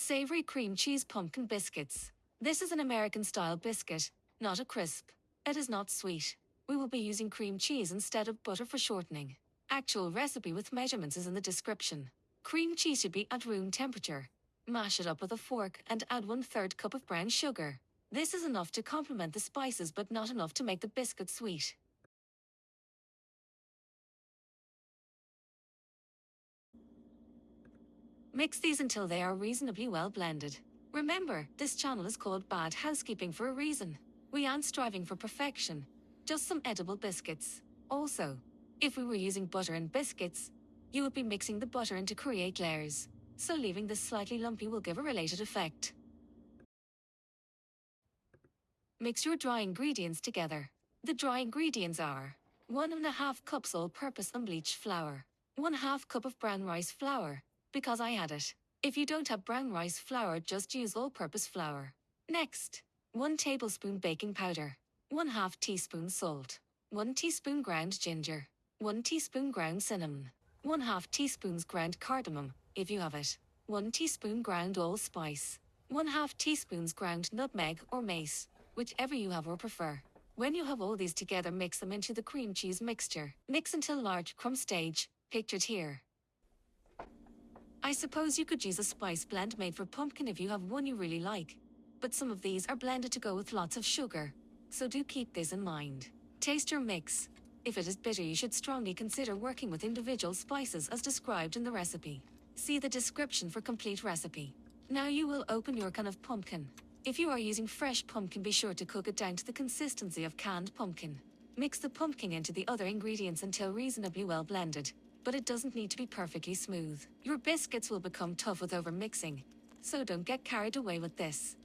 Savory cream cheese pumpkin biscuits. This is an American-style biscuit, not a crisp. It is not sweet. We will be using cream cheese instead of butter for shortening. Actual recipe with measurements is in the description. Cream cheese should be at room temperature. Mash it up with a fork and add 1/3 cup of brown sugar. This is enough to complement the spices but not enough to make the biscuit sweet. Mix these until they are reasonably well blended. Remember, this channel is called Bad Housekeeping for a reason. We aren't striving for perfection, just some edible biscuits. Also, if we were using butter in biscuits, you would be mixing the butter in to create layers, so leaving this slightly lumpy will give a related effect. Mix your dry ingredients together. The dry ingredients are 1½ cups all-purpose unbleached flour, 1/2 cup of brown rice flour, because I had it. If you don't have brown rice flour, just use all-purpose flour. Next, 1 tablespoon baking powder, 1/2 teaspoon salt, 1 teaspoon ground ginger, 1 teaspoon ground cinnamon, 1/2 teaspoons ground cardamom, if you have it, 1 teaspoon ground allspice, 1/2 teaspoons ground nutmeg or mace, whichever you have or prefer. When you have all these together, mix them into the cream cheese mixture. Mix until large crumb stage, pictured here. I suppose you could use a spice blend made for pumpkin if you have one you really like, but some of these are blended to go with lots of sugar, so do keep this in mind. Taste your mix. If it is bitter, you should strongly consider working with individual spices as described in the recipe. See the description for complete recipe. Now you will open your can of pumpkin. If you are using fresh pumpkin, be sure to cook it down to the consistency of canned pumpkin. Mix the pumpkin into the other ingredients until reasonably well blended, but it doesn't need to be perfectly smooth. Your biscuits will become tough with over-mixing, so don't get carried away with this.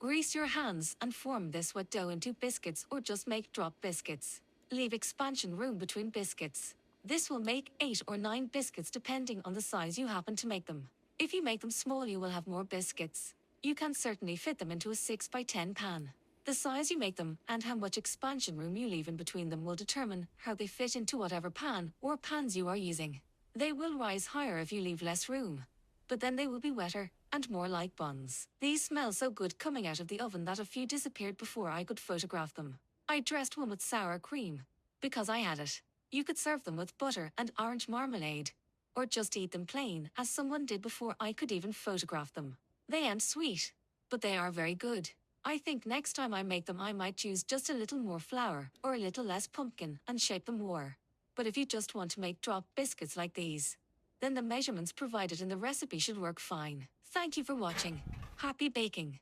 Grease your hands and form this wet dough into biscuits or just make drop biscuits. Leave expansion room between biscuits. This will make 8 or 9 biscuits depending on the size you happen to make them. If you make them small, you will have more biscuits. You can certainly fit them into a 6 by 10 pan. The size you make them and how much expansion room you leave in between them will determine how they fit into whatever pan or pans you are using. They will rise higher if you leave less room, but then they will be wetter and more like buns. These smell so good coming out of the oven that a few disappeared before I could photograph them. I dressed one with sour cream, because I had it. You could serve them with butter and orange marmalade, or just eat them plain, as someone did before I could even photograph them. They aren't sweet, but they are very good. I think next time I make them, I might choose just a little more flour or a little less pumpkin and shape them more. But if you just want to make drop biscuits like these, then the measurements provided in the recipe should work fine. Thank you for watching. Happy baking!